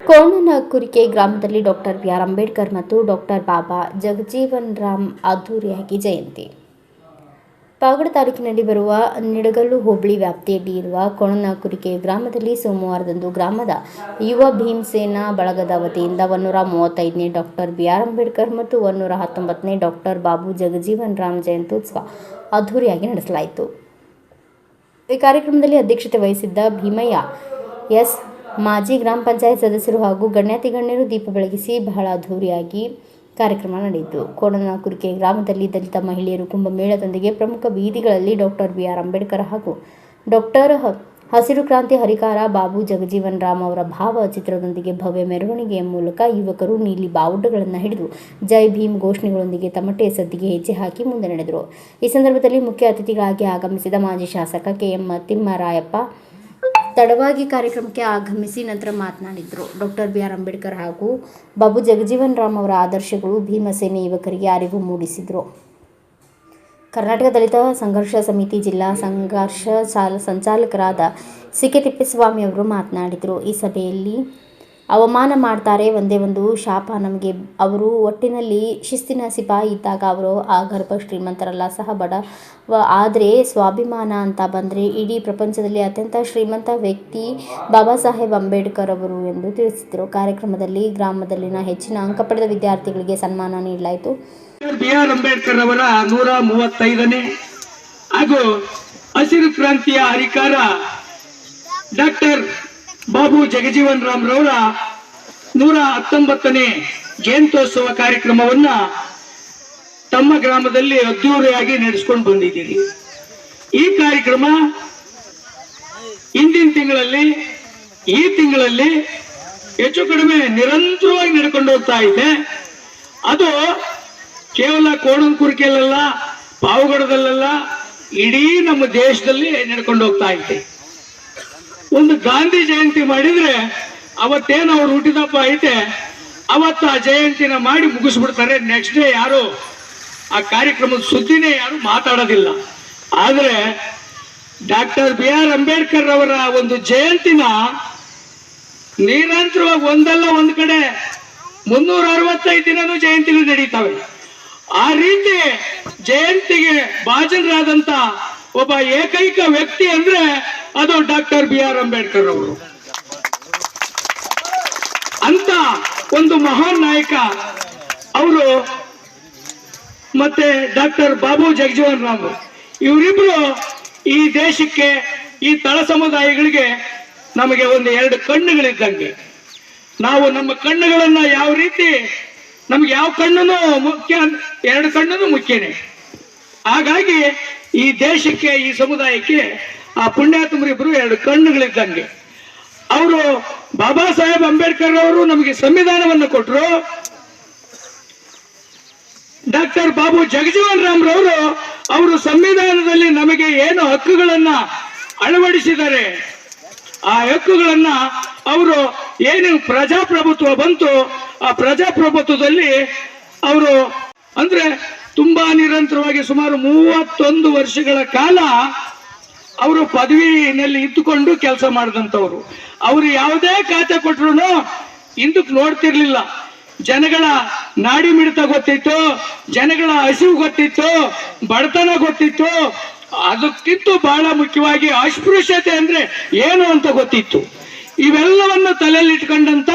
ಕೋಣನಕುರಿಕೆ ಗ್ರಾಮದಲ್ಲಿ doctor B R. Ambedkar ಮತ್ತು doctor ಬಾಬಾ ಜಗಜೀವನ್ ರಾಮ್ ಅದ್ದೂರಿಯಾಗಿ ಜಯಂತಿ. ಪಾವಗಡ ತಾಲೂಕಿನಲ್ಲಿ ಬರುವ ನಿಡಗಲ್ಲು ಹೋಬಳಿ ವ್ಯಾಪ್ತಿಯಲ್ಲಿ ಇರುವ ಕೋಣನಕುರಿಕೆ ಗ್ರಾಮದಲ್ಲಿ ಸೋಮವಾರದಂದು ಗ್ರಾಮದ ಯುವ ಭೀಮಸೇನಾ ಬಳಗದ ವತಿಯಿಂದ 135ನೇ ಡಾಕ್ಟರ್ ಬಿ.ಆರ್. ಅಂಬೇಡ್ಕರ್ ಮತ್ತು 119ನೇ ಡಾಕ್ಟರ್ ಬಾಬು ಜಗಜೀವನ್ ರಾಮ್ ಜಯಂತ್ಯುತ್ಸವ ಅದ್ದೂರಿಯಾಗಿ ನಡೆಸಲಾಯಿತು. ಈ ಕಾರ್ಯಕ್ರಮದಲ್ಲಿ ಅಧ್ಯಕ್ಷತೆ ವಹಿಸಿದ್ದ ಭೀಮಯ್ಯ ಎಸ್, ಮಾಜಿ ಗ್ರಾಮ ಪಂಚಾಯತ್ ಸದಸ್ಯರು ಹಾಗೂ ಗಣ್ಯಾತಿಗಣ್ಯರು ದೀಪ ಬೆಳಗಿಸಿ ಬಹಳ ಅದ್ದೂರಿಯಾಗಿ ಕಾರ್ಯಕ್ರಮ ನಡೆಯಿತು. ಕೋಣನಕುರಿಕೆ ಗ್ರಾಮದಲ್ಲಿ ದಲಿತ ಮಹಿಳೆಯರು ಕುಂಭಮೇಳದೊಂದಿಗೆ ಪ್ರಮುಖ ಬೀದಿಗಳಲ್ಲಿ ಡಾಕ್ಟರ್ ಬಿ.ಆರ್. ಅಂಬೇಡ್ಕರ್ ಹಾಗೂ ಡಾಕ್ಟರ್ ಹಸಿರು ಕ್ರಾಂತಿ ಹರಿಕಾರ ಬಾಬು ಜಗಜೀವನ್ ರಾಮ್ ಅವರ ಭಾವಚಿತ್ರದೊಂದಿಗೆ ಭವ್ಯ ಮೆರವಣಿಗೆಯ ಮೂಲಕ ಯುವಕರು ನೀಲಿ ಬಾವುಟಗಳನ್ನು ಹಿಡಿದು ಜೈ ಭೀಮ್ ಘೋಷಣೆಗಳೊಂದಿಗೆ ತಮಟೆ ಸದ್ದಿಗೆ ಹೆಜ್ಜೆ ಹಾಕಿ ಮುಂದೆ ನಡೆದರು. ಈ ಸಂದರ್ಭದಲ್ಲಿ ಮುಖ್ಯ ಅತಿಥಿಗಳಾಗಿ ಆಗಮಿಸಿದ ಮಾಜಿ ಶಾಸಕ ಕೆ.ಎಂ. ತಿಮ್ಮರಾಯಪ್ಪ ತಡವಾಗಿ ಕಾರ್ಯಕ್ರಮಕ್ಕೆ ಆಗಮಿಸಿ ನಂತರ ಮಾತನಾಡಿದರು. Doctor B R. ಅಂಬೇಡ್ಕರ್ ಹಾಗೂ ಬಾಬು ಜಗಜೀವನ್ ರಾಮ್ ಅವರ ಆದರ್ಶಗಳು ಭೀಮಸೇನೆ ಯುವಕರಿಗೆ ಅರಿವು ಮೂಡಿಸಿದರು. ಕರ್ನಾಟಕ ದಲಿತ ಸಂಘರ್ಷ ಸಮಿತಿ ಜಿಲ್ಲಾ ಸಂಘರ್ಷ ಸಂಚಾಲಕರಾದ ಸಿ.ಕೆ. ತಿಪ್ಪೇಸ್ವಾಮಿ ಅವರು ಮಾತನಾಡಿದರು. ಈ ಸಭೆಯಲ್ಲಿ ಅವಮಾನ ಮಾಡ್ತಾರೆ, ಒಂದೇ ಒಂದು ಶಾಪ ನಮಗೆ. ಅವರು ಒಟ್ಟಿನಲ್ಲಿ ಶಿಸ್ತಿನ ಸಿಪಾಯಿ ಇದ್ದಾಗ ಅವರು ಆಗರ್ಭ ಶ್ರೀಮಂತರಲ್ಲ, ಸಹ ಬಡವ. ಆದರೆ ಸ್ವಾಭಿಮಾನ ಅಂತ ಬಂದರೆ ಇಡೀ ಪ್ರಪಂಚದಲ್ಲಿ ಅತ್ಯಂತ ಶ್ರೀಮಂತ ವ್ಯಕ್ತಿ ಬಾಬಾ ಸಾಹೇಬ್ ಅಂಬೇಡ್ಕರ್ ಅವರು ಎಂದು ತಿಳಿಸಿದರು. ಕಾರ್ಯಕ್ರಮದಲ್ಲಿ ಗ್ರಾಮದಲ್ಲಿನ ಹೆಚ್ಚಿನ ಅಂಕ ಪಡೆದ ವಿದ್ಯಾರ್ಥಿಗಳಿಗೆ ಸನ್ಮಾನ ನೀಡಲಾಯಿತು. ಬಿ.ಆರ್. ಅಂಬೇಡ್ಕರ್ ಅವರ 135ನೇ ಹಾಗೂ ಹಸಿರು ಕ್ರಾಂತಿಯ ಹರಿಕಾರ ಡಾಕ್ಟರ್ ಬಾಬು ಜಗಜೀವನ್ ರಾಮ್ ರವರ 119ನೇ ಜಯಂತ್ಯೋತ್ಸವ ಕಾರ್ಯಕ್ರಮವನ್ನ ತಮ್ಮ ಗ್ರಾಮದಲ್ಲಿ ಅದ್ದೂರಿಯಾಗಿ ನಡೆಸಿಕೊಂಡು ಬಂದಿದ್ದೀರಿ. ಈ ಕಾರ್ಯಕ್ರಮ ಹಿಂದಿನ ತಿಂಗಳಲ್ಲಿ, ಈ ತಿಂಗಳಲ್ಲಿ ಹೆಚ್ಚು ಕಡಿಮೆ ನಿರಂತರವಾಗಿ ನಡ್ಕೊಂಡು ಹೋಗ್ತಾ ಇದೆ. ಅದು ಕೇವಲ ಕೋಣನಕುರಿಕೆಯಲ್ಲ, ಪಾವಗಡದಲ್ಲ, ಇಡೀ ನಮ್ಮ ದೇಶದಲ್ಲಿ ನಡ್ಕೊಂಡು ಹೋಗ್ತಾ ಇದೆ. ಒಂದು ಗಾಂಧಿ ಜಯಂತಿ ಮಾಡಿದ್ರೆ ಅವತ್ತೇನು ಅವ್ರು ಹುಟ್ಟಿದಪ್ಪ ಐತೆ ಅವತ್ತು ಆ ಜಯಂತಿನ ಮಾಡಿ ಮುಗಿಸ್ಬಿಡ್ತಾರೆ. ನೆಕ್ಸ್ಟ್ ಡೇ ಯಾರು ಆ ಕಾರ್ಯಕ್ರಮದ ಸುದ್ದಿನೇ ಯಾರು ಮಾತಾಡೋದಿಲ್ಲ. ಆದರೆ ಡಾಕ್ಟರ್ ಬಿ.ಆರ್. ಅಂಬೇಡ್ಕರ್ ಅವರ ಒಂದು ಜಯಂತಿನ ನಿರಂತರವಾಗಿ ಒಂದಲ್ಲ ಒಂದು ಕಡೆ 365 ದಿನನೂ ಜಯಂತಿಗಳು ನಡೀತವೆ. ಆ ರೀತಿ ಜಯಂತಿಗೆ ಭಾಜನರಾದಂತ ಒಬ್ಬ ಏಕೈಕ ವ್ಯಕ್ತಿ ಅಂದ್ರೆ ಅದು ಡಾಕ್ಟರ್ ಬಿ.ಆರ್. ಅಂಬೇಡ್ಕರ್ ಅವರು. ಅಂತ ಒಂದು ಮಹಾನ್ ನಾಯಕ ಅವರು ಮತ್ತೆ ಡಾಕ್ಟರ್ ಬಾಬು ಜಗಜೀವನ್ ರಾಮ್, ಇವರಿಬ್ರು ಈ ದೇಶಕ್ಕೆ, ಈ ತಳ ಸಮುದಾಯಗಳಿಗೆ ನಮಗೆ ಒಂದು 2 ಕಣ್ಣುಗಳಿದ್ದಂಗೆ. ನಾವು ನಮ್ಮ ಕಣ್ಣುಗಳನ್ನ ಯಾವ ರೀತಿ, ನಮ್ಗೆ ಯಾವ ಕಣ್ಣು ಮುಖ್ಯ, 2 ಕಣ್ಣು ಮುಖ್ಯನೇ. ಹಾಗಾಗಿ ಈ ದೇಶಕ್ಕೆ, ಈ ಸಮುದಾಯಕ್ಕೆ ಆ ಪುಣ್ಯಾತ್ಮರಿಬ್ರು 2 ಕಣ್ಣುಗಳಿದ್ದಂಗೆ. ಅವರು ಬಾಬಾ ಸಾಹೇಬ್ ಅಂಬೇಡ್ಕರ್ ಅವರು ನಮಗೆ ಸಂವಿಧಾನವನ್ನು ಕೊಟ್ಟರು. ಡಾಕ್ಟರ್ ಬಾಬು ಜಗಜೀವನ್ ರಾಮ್ ರವರು ಅವರು ಸಂವಿಧಾನದಲ್ಲಿ ನಮಗೆ ಏನು ಹಕ್ಕುಗಳನ್ನ ಅಳವಡಿಸಿದ್ದಾರೆ, ಆ ಹಕ್ಕುಗಳನ್ನ ಅವರು ಏನು ಪ್ರಜಾಪ್ರಭುತ್ವ ಬಂತು, ಆ ಪ್ರಜಾಪ್ರಭುತ್ವದಲ್ಲಿ ಅವರು ಅಂದ್ರೆ ತುಂಬಾ ನಿರಂತರವಾಗಿ ಸುಮಾರು 31 ವರ್ಷಗಳ ಕಾಲ ಅವರು ಪದವಿನಲ್ಲಿ ಇದ್ದುಕೊಂಡು ಕೆಲಸ ಮಾಡಿದಂಥವ್ರು. ಅವರು ಯಾವುದೇ ಖಾತೆ ಕೊಟ್ಟರು ಹಿಂದಕ್ಕೆ ನೋಡ್ತಿರ್ಲಿಲ್ಲ. ಜನಗಳ ನಾಡಿ ಮಿಡಿತ ಗೊತ್ತಿತ್ತು, ಜನಗಳ ಹಸಿವು ಗೊತ್ತಿತ್ತು, ಬಡತನ ಗೊತ್ತಿತ್ತು. ಅದಕ್ಕಿಂತ ಬಹಳ ಮುಖ್ಯವಾಗಿ ಅಸ್ಪೃಶ್ಯತೆ ಅಂದ್ರೆ ಏನು ಅಂತ ಗೊತ್ತಿತ್ತು. ಇವೆಲ್ಲವನ್ನು ತಲೆಯಲ್ಲಿ ಇಟ್ಕೊಂಡಂತ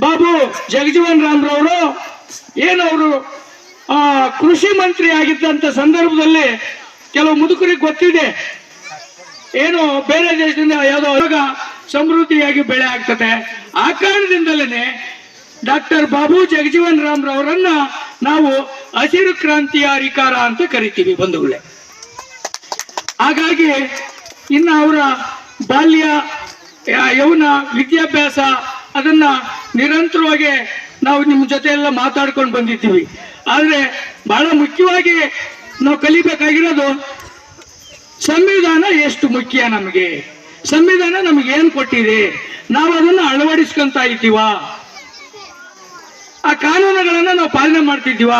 ಬಾಬು ಜಗಜೀವನ್ ರಾಮ್ ರವರು ಏನವರು ಕೃಷಿ ಮಂತ್ರಿ ಆಗಿದ್ದಂತ ಸಂದರ್ಭದಲ್ಲಿ ಕೆಲವು ಮುದುಕರಿಗೆ ಗೊತ್ತಿದೆ, ಏನು ಬೇರೆ ದೇಶದಿಂದ ಯಾವುದೋ ಆಗ ಸಮೃದ್ಧಿಯಾಗಿ ಬೆಳೆ ಆಗ್ತದೆ. ಆ ಕಾರಣದಿಂದಲೇ ಡಾಕ್ಟರ್ ಬಾಬು ಜಗಜೀವನ್ ರಾಮ್ ರವರನ್ನ ನಾವು ಹಸಿರು ಕ್ರಾಂತಿಯ ಹರಿಕಾರ ಅಂತ ಕರಿತೀವಿ ಬಂಧುಗಳೇ. ಹಾಗಾಗಿ ಇನ್ನು ಅವರ ಬಾಲ್ಯ, ಯೌವನ, ವಿದ್ಯಾಭ್ಯಾಸ ಅದನ್ನ ನಿರಂತರವಾಗಿ ನಾವು ನಿಮ್ಮ ಜೊತೆ ಎಲ್ಲ ಮಾತಾಡ್ಕೊಂಡು ಬಂದಿದ್ದೀವಿ. ಆದ್ರೆ ಬಹಳ ಮುಖ್ಯವಾಗಿ ನಾವು ಕಲಿಬೇಕಾಗಿರೋದು ಸಂವಿಧಾನ ಎಷ್ಟು ಮುಖ್ಯ. ನಮಗೆ ಸಂವಿಧಾನ ನಮಗೆ ಏನ್ ಕೊಟ್ಟಿದೆ, ನಾವು ಅದನ್ನು ಅಳವಡಿಸ್ಕೊಂತ ಇದ್ದೀವ, ಆ ಕಾನೂನುಗಳನ್ನ ನಾವು ಪಾಲನೆ ಮಾಡ್ತಿದ್ದೀವ.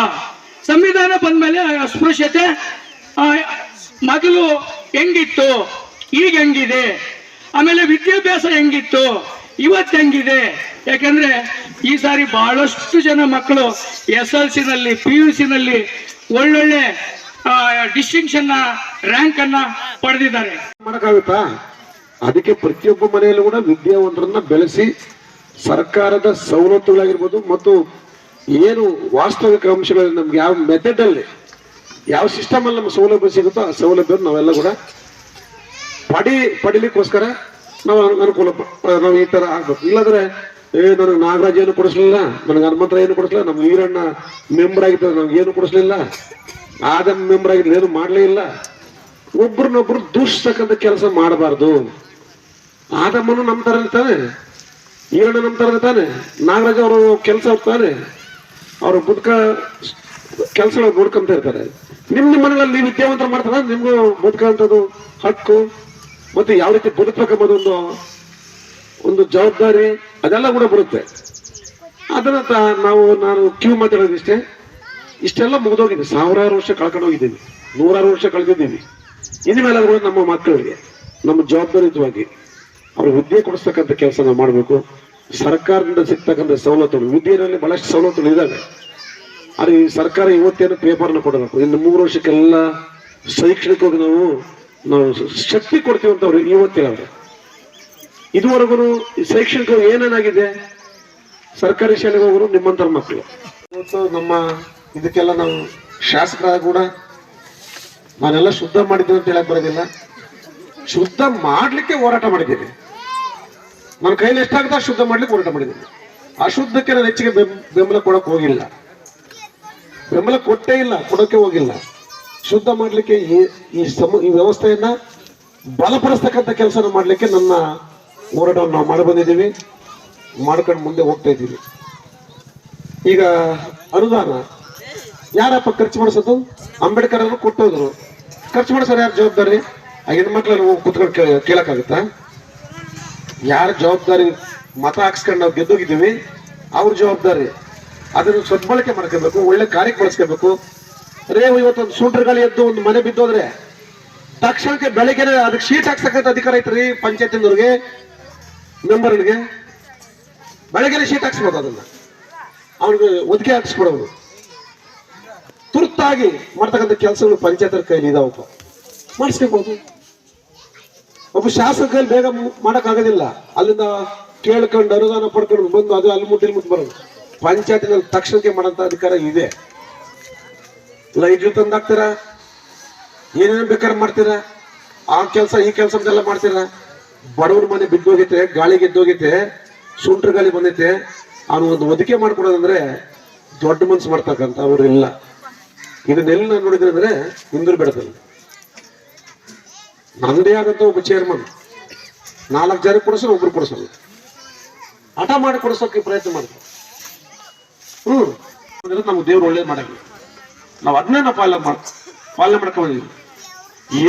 ಸಂವಿಧಾನ ಬಂದ್ಮೇಲೆ ಅಸ್ಪೃಶ್ಯತೆ ಮೊದಲು ಹೆಂಗಿತ್ತು, ಈಗ ಹೆಂಗಿದೆ, ಆಮೇಲೆ ವಿದ್ಯಾಭ್ಯಾಸ ಹೆಂಗಿತ್ತು, ಇವತ್ತು ಹೆಂಗಿದೆ? ಯಾಕಂದ್ರೆ ಈ ಸಾರಿ ಬಹಳಷ್ಟು ಜನ ಮಕ್ಕಳು SLC ನಲ್ಲಿ PUC ನಲ್ಲಿ ಒಳ್ಳೊಳ್ಳೆ ಡಿಸ್ಟಿಂಕ್ಷನ್ ರ್ಯಾಂಕ್ ಅನ್ನ ಪಡೆದಿದ್ದಾರೆ. ಮಾಡಕ್ಕಾಗುತ್ತಾ? ಅದಕ್ಕೆ ಪ್ರತಿಯೊಬ್ಬ ಮನೆಯಲ್ಲೂ ಕೂಡ ವಿದ್ಯಾವಂತರನ್ನ ಬೆಳೆಸಿ ಸರ್ಕಾರದ ಸವಲತ್ತುಗಳಾಗಿರ್ಬೋದು ಮತ್ತು ಏನು ವಾಸ್ತವಿಕ ಅಂಶಗಳಲ್ಲಿ ನಮ್ಗೆ ಯಾವ ಮೆಥಡ್ ಅಲ್ಲಿ ಯಾವ ಸಿಸ್ಟಮ್ ಅಲ್ಲಿ ನಮ್ಗೆ ಸೌಲಭ್ಯ ಸಿಗುತ್ತೋ ಆ ಸೌಲಭ್ಯವನ್ನು ನಾವೆಲ್ಲ ಕೂಡ ಪಡಿಲಿಕ್ಕೋಸ್ಕರ ನಾವು ನಾವು ಈ ತರ ಆಗ್ಬೇಕು. ಇಲ್ಲಾಂದ್ರೆ ನನಗೆ ನಾಗರಾಜ್ ಏನು ಕೊಡಿಸ್ಲಿಲ್ಲ, ನನಗೆ ಹನುಮಂತರಾಯ ಏನು ಕೊಡಿಸ್ಲಿಲ್ಲ, ನಮ್ಮ ಈರಣ್ಣ ಮೆಂಬರ್ ಆಗಿದ್ದಾರೆ ನಮ್ಗೆ ಏನು ಕೊಡಿಸ್ಲಿಲ್ಲ, ಆದ ಮೆಂಬರ್ ಆಗಿದ್ರೆ ಏನು ಮಾಡ್ಲೇ ಇಲ್ಲ. ಒಬ್ರನ್ನೊಬ್ರು ದೂಷಿಸ್ತಕ್ಕಂಥ ಕೆಲಸ ಮಾಡಬಾರ್ದು. ಆದಮ್ಮನು ನಮ್ಮ ತರ ತಾನೆ, ಈರಣ್ಣ ನಮ್ಮ ತರ ತಾನೆ, ನಾಗರಾಜ್ ಅವರು ಕೆಲಸ ತಾನೆ, ಅವ್ರ ಬದುಕ ಕೆಲಸ ನೋಡ್ಕೊಂತ ಇರ್ತಾರೆ. ನಿಮ್ಮ ಮನೆಯಲ್ಲಿ ನೀವು ವಿದ್ಯಾವಂತರ ಮಾಡ್ತಾರ, ನಿಮ್ಗೂ ಬದುಕಂಥದ್ದು ಹಕ್ಕು ಮತ್ತೆ ಯಾವ ರೀತಿ ಬದುಕಬೇಕೆಂಬುದು ಒಂದು ಜವಾಬ್ದಾರಿ ಅದೆಲ್ಲ ಕೂಡ ಬರುತ್ತೆ. ಅದನ್ನ ನಾನು ಕ್ಯೂ ಮಾತಾಡೋದಿಷ್ಟೇ. ಇಷ್ಟೆಲ್ಲ ಮುಗಿದೋಗಿದೆ, ಸಾವಿರಾರು ವರ್ಷ ಕಳ್ಕೊಂಡು ಹೋಗಿದ್ದೀವಿ, ನೂರಾರು ವರ್ಷ ಕಳೆದಿದ್ದೀವಿ. ಇನ್ಮೇಲೆ ಕೂಡ ನಮ್ಮ ಮಕ್ಕಳಿಗೆ ನಮ್ಮ ಜವಾಬ್ದಾರಿಯುತವಾಗಿ ಅವ್ರಿಗೆ ವಿದ್ಯೆ ಕೊಡಿಸ್ತಕ್ಕಂಥ ಕೆಲಸ ನಾವು ಮಾಡಬೇಕು. ಸರ್ಕಾರದಿಂದ ಸಿಗ್ತಕ್ಕಂಥ ಸವಲತ್ತುಗಳು, ವಿದ್ಯೆಯಲ್ಲಿ ಬಹಳಷ್ಟು ಸವಲತ್ತುಗಳು ಇದ್ದಾವೆ. ಆದರೆ ಈ ಸರ್ಕಾರ ಇವತ್ತೇನು ಪೇಪರ್ನ ಕೊಡಬೇಕು, ಇನ್ನು 3 ವರ್ಷಕ್ಕೆಲ್ಲ ಶೈಕ್ಷಣಿಕವಾಗಿ ನಾವು ಶಕ್ತಿ ಕೊಡ್ತೀವಿ ಅಂತ ಅವ್ರು ಇವತ್ತೇ ಅವ್ರೆ. ಇದುವರೆಗೂ ಶೈಕ್ಷಣಿಕ ಏನೇನಾಗಿದೆ, ಸರ್ಕಾರಿ ಶಾಲೆಗೆ ಹೋಗೋರು ನಿಮ್ಮಂತರ ಮಕ್ಕಳು. ಇವತ್ತು ನಮ್ಮ ಇದಕ್ಕೆಲ್ಲ ನಾವು ಶಾಸಕರಾದ ಕೂಡ ನಾನೆಲ್ಲ ಶುದ್ಧ ಮಾಡಿದ್ದೀನಿ ಅಂತ ಹೇಳಕ್ ಬರೋದಿಲ್ಲ, ಶುದ್ಧ ಮಾಡ್ಲಿಕ್ಕೆ ಹೋರಾಟ ಮಾಡಿದ್ದೀನಿ. ನನ್ನ ಕೈಲಿ ಎಷ್ಟಾಗುತ್ತೆ ಶುದ್ಧ ಮಾಡ್ಲಿಕ್ಕೆ ಹೋರಾಟ ಮಾಡಿದ್ದೀನಿ. ಅಶುದ್ಧಕ್ಕೆ ನಾನು ಹೆಚ್ಚಿಗೆ ಬೆಂಬಲ ಕೊಡಕ್ ಹೋಗಿಲ್ಲ, ಬೆಂಬಲ ಕೊಟ್ಟೇ ಇಲ್ಲ, ಕೊಡೋಕೆ ಹೋಗಿಲ್ಲ. ಶುದ್ಧ ಮಾಡ್ಲಿಕ್ಕೆ ಈ ವ್ಯವಸ್ಥೆಯನ್ನ ಬಲಪಡಿಸ್ತಕ್ಕಂಥ ಕೆಲಸ ಮಾಡ್ಲಿಕ್ಕೆ ನನ್ನ ಹೋರಾಟವನ್ನು ನಾವು ಮಾಡಿ ಬಂದಿದ್ದೀವಿ, ಮಾಡ್ಕೊಂಡು ಮುಂದೆ ಹೋಗ್ತಾ ಇದ್ದೀವಿ. ಈಗ ಅನುದಾನ ಯಾರಪ್ಪ ಖರ್ಚು ಮಾಡಿಸೋದು? ಅಂಬೇಡ್ಕರ್ ಅವರು ಕೊಟ್ಟೋದ್ರು, ಖರ್ಚು ಮಾಡಿಸೋರು ಯಾರು ಜವಾಬ್ದಾರಿ? ಆ ಹೆಣ್ಮಕ್ಳನ್ನು ಕುತ್ಕೊಂಡು ಕೇಳಕ್ಕಾಗುತ್ತಾ? ಯಾರ ಜವಾಬ್ದಾರಿ? ಮತ ಹಾಕ್ಸ್ಕೊಂಡು ನಾವು ಗೆದ್ದೋಗಿದ್ದೀವಿ, ಅವ್ರ ಜವಾಬ್ದಾರಿ. ಅದನ್ನು ಸದ್ಬಳಕೆ ಮಾಡ್ಕೋಬೇಕು, ಒಳ್ಳೆ ಕಾರ್ಯಕ್ಕೆ ಬಳಸ್ಕೋಬೇಕು. ಇವತ್ತೊಂದು ಸುಂಟ್ರ ಗಾಳಿ ಎದ್ದು ಒಂದು ಮನೆ ಬಿದ್ದೋದ್ರೆ ತಕ್ಷಣಕ್ಕೆ ಬೆಳಗ್ಗೆ ಅದಕ್ಕೆ ಶೀಟ್ ಹಾಕ್ಸಕ್ಕಂಥ ಅಧಿಕಾರ ಐತ್ರಿ ಪಂಚಾಯತಿನವ್ರಿಗೆ, ಮೆಂಬರ್ಗಳಿಗೆ. ಬೆಳಗ್ಗೆ ಶೀಟ್ ಹಾಕ್ಸ್ಬೋದು, ಅದನ್ನ ಅವ್ನಿಗೆ ಒದಿಕೆ ಹಾಕ್ಸ್ಕೊಡೋದು. ತುರ್ತಾಗಿ ಮಾಡ್ತಕ್ಕಂಥ ಕೆಲಸಗಳು ಪಂಚಾಯತರ ಕೈಲಿ ಇದಾವಪ್ಪ, ಮಾಡಿಸ್ಕೋಬಹುದು. ಒಬ್ಬ ಶಾಸಕ ಕೈಲಿ ಬೇಗ ಮಾಡಕ್ಕಾಗೋದಿಲ್ಲ, ಅಲ್ಲಿಂದ ಕೇಳ್ಕೊಂಡು ಅನುದಾನ ಪಡ್ಕೊಂಡು ಬಂದು ಅದು ಅಲ್ಲಿ ಮುಟ್ಟು ಬರೋದು. ಪಂಚಾಯತಿನಲ್ಲಿ ತಕ್ಷಣಕ್ಕೆ ಮಾಡೋಂಥ ಅಧಿಕಾರ ಇದೆ. ಲೈಟ್ ತಂದಾಕ್ತೀರಾ, ಏನೇನು ಬೇಕಾದ್ರೆ ಮಾಡ್ತೀರಾ, ಆ ಕೆಲಸ ಈ ಕೆಲಸ ಎಲ್ಲ ಮಾಡ್ತೀರಾ. ಬಡವನ ಮನೆ ಬಿದ್ದೋಗೈತೆ, ಗಾಳಿಗೆ ಎದ್ದೋಗೈತೆ, ಸುಂಟ್ರ ಗಾಳಿ ಬಂದೈತೆ, ಅವನು ಒಂದು ಒದಿಕೆ ಮಾಡ್ಕೊಡೋದಂದ್ರೆ ದೊಡ್ಡ ಮನ್ಸು ಮಾಡ್ತಕ್ಕಂಥ ಅವರು ಇಲ್ಲ. ಇದನ್ನೆಲ್ಲ ನಾನು ನೋಡಿದ್ರೆ ಅಂದ್ರೆ ಹಿಂದೂ ಬೆಳೆದಲ್ಲಿ ನಂದೇ ಆದಂತ ಒಬ್ಬ ಚೇರ್ಮನ್ 4 ಜನ ಕೊಡಿಸಲು ಒಬ್ರು ಕೊಡಿಸಲ್ಲ, ಹಠ ಮಾಡಿ ಕೊಡಿಸೋಕೆ ಪ್ರಯತ್ನ ಮಾಡ್ತಾರೆ. ನಮ್ಗೆ ದೇವ್ರು ಒಳ್ಳೇದು ಮಾಡಲ್ಲ, ನಾವು ಅದನ್ನೇ ನಾವು ಪಾಲನೆ ಮಾಡ್ಕೊಂಡಿದ್ವಿ.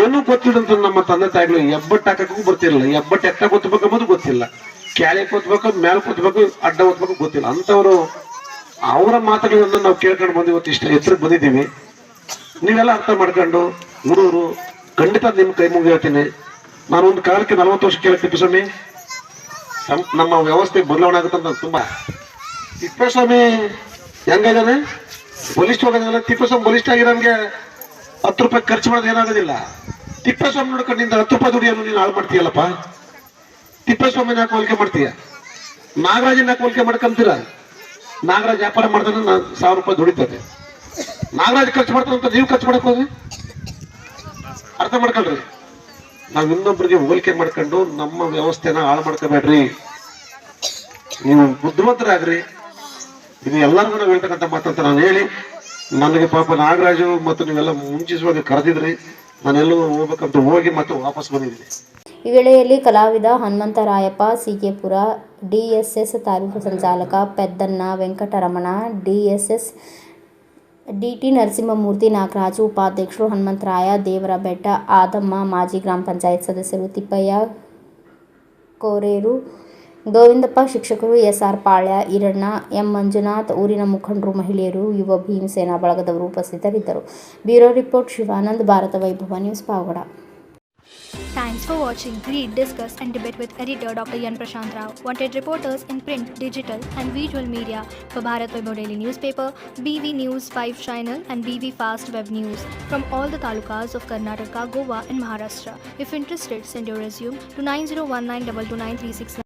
ಏನೂ ಗೊತ್ತಿಲ್ಲಂತ ನಮ್ಮ ತಂದೆ ತಾಯಿಗಳು ಎಬ್ಬಟ್ಟು ಹಾಕಕ್ಕೂ ಬರ್ತಿರಲಿಲ್ಲ, ಎಬ್ಬಟ್ಟು ಎತ್ತ ಗೊತ್ತಬೇಕು ಅನ್ನೋದು ಗೊತ್ತಿಲ್ಲ, ಕ್ಯಾಲೆ ಕೂತ್ಬೇಕು, ಮೇಲೆ ಕೂತ್ಬೇಕು, ಅಡ್ಡ ಓದ್ಬೇಕು ಗೊತ್ತಿಲ್ಲ. ಅಂತವರು ಅವರ ಮಾತುಗಳನ್ನ ನಾವು ಕೇಳ್ಕೊಂಡು ಬಂದು ಇವತ್ತು ಇಷ್ಟ ಎತ್ತರಕ್ಕೆ ಬಂದಿದ್ದೀವಿ. ನೀವೆಲ್ಲ ಅರ್ಥ ಮಾಡ್ಕೊಂಡು ಹುಡುಗರು ಖಂಡಿತ ನಿಮ್ ಕೈ ಮುಗಿ ಹೇಳ್ತೀನಿ. ನಾನು ಒಂದು ಕಾಲಕ್ಕೆ 40 ವರ್ಷ ಕೇಳಕ್ಕೆ ತಿಪ್ಪಸ್ವಾಮಿ ನಮ್ಮ ವ್ಯವಸ್ಥೆ ಬದಲಾವಣೆ ಆಗುತ್ತೆ ಅಂತ ತುಂಬಾ. ತಿಪ್ಪಸ್ವಾಮಿ ಹೆಂಗಿದಾನೆ, ಬಲಿಷ್ಠವಾಗಲ್ಲ. ತಿಪ್ಪಸ್ವಾಮಿ ಬಲಿಷ್ಠ ಆಗಿರೋನ್ಗೆ 10 ರೂಪಾಯಿ ಖರ್ಚು ಮಾಡೋದು ಏನಾಗೋದಿಲ್ಲ. ತಿಪ್ಪಸ್ವಾಮಿ ನೋಡ್ಕೊಂಡು ನಿಂದ 10 ರೂಪಾಯಿ ದುಡಿಯೋನು ನೀನು ಹಾಳು ಮಾಡ್ತೀಯಲ್ಲಪ್ಪ. ತಿಪ್ಪಸ್ವಾಮಿನ ಯಾಕೆ ಹೋಲಿಕೆ ಮಾಡ್ತೀಯ? ನಾಗರಾಜನ ಯಾಕೆ ಹೋಲಿಕೆ ಮಾಡ್ಕೊಂತೀರ? ನಾಗರಾಜ್ ವ್ಯಾಪಾರ ಮಾಡ್ತಾನೆ, 1000 ರೂಪಾಯಿ ದುಡಿತದೆ. ನಾಗರಾಜ್ ಖರ್ಚು ಮಾಡ್ತಾನಂತ ನೀವು ಖರ್ಚು ಮಾಡಕ್ ಹೋಗಿ ಅರ್ಥ ಮಾಡ್ಕೊಳ್ರಿ. ನಾವ್ ಇನ್ನೊಬ್ಬರಿಗೆ ಹೋಲಿಕೆ ಮಾಡ್ಕೊಂಡು ನಮ್ಮ ವ್ಯವಸ್ಥೆನ ಹಾಳು ಮಾಡ್ಕೋಬೇಡ್ರಿ, ನೀವು ಬುದ್ಧಿವಂತರಾಗ್ರಿ. ಇದು ಎಲ್ಲರಿಗೂ ನಾವು ಹೇಳ್ತಕ್ಕಂಥ ಮಾತಂತ ನಾನು ಹೇಳಿ, ನನಗೆ ಪಾಪ ನಾಗರಾಜು ಮತ್ತು ನೀವೆಲ್ಲ ಮುಂಚಿಸುವಾಗ ಕರೆದಿದ್ರಿ, ನಾನೆಲ್ಲೂ ಹೋಗ್ಬೇಕಂತ ಹೋಗಿ ಮತ್ತೆ ವಾಪಸ್ ಬಂದಿದ್ದೀನಿ. ಈ ವೇಳೆಯಲ್ಲಿ ಕಲಾವಿದ ಹನುಮಂತರಾಯಪ್ಪ ಸಿಕೆಪುರ, ಡಿಎಸ್ಎಸ್ ತಾಲೂಕು ಸಂಚಾಲಕ ಪೆದ್ದಣ್ಣ ವೆಂಕಟರಮಣ, ಡಿಎಸ್ಎಸ್ ಡಿಟಿ ನರಸಿಂಹಮೂರ್ತಿ, ನಾಗರಾಜು, ಉಪಾಧ್ಯಕ್ಷರು ಹನುಮಂತರಾಯ, ದೇವರಬೆಟ್ಟ, ಆದಮ್ಮ, ಮಾಜಿ ಗ್ರಾಮ ಪಂಚಾಯತ್ ಸದಸ್ಯರು ತಿಪ್ಪಯ್ಯ ಕೋರೇರು, ಗೋವಿಂದಪ್ಪ, ಶಿಕ್ಷಕರು SR ಪಾಳ್ಯ, ಈರಣ್ಣ, ಎಂ ಮಂಜುನಾಥ್, ಊರಿನ ಮುಖಂಡರು, ಮಹಿಳೆಯರು, ಯುವ ಭೀಮ್ ಸೇನಾ ಬಳಗದವರು ಉಪಸ್ಥಿತರಿದ್ದರು. ಬ್ಯೂರೋ ರಿಪೋರ್ಟ್ ಶಿವಾನಂದ್, ಭಾರತ ವೈಭವ news, Pavagada. Thanks for watching, read, discuss and debate with editor Dr. Yan Prashant Rao. Wanted reporters in print, digital and visual media for Bharat Vaibhav Daily Newspaper, BV News 5 Channel and BV Fast Web News from all the talukas of Karnataka, Goa and Maharashtra. If interested, send your resume to 9019229369.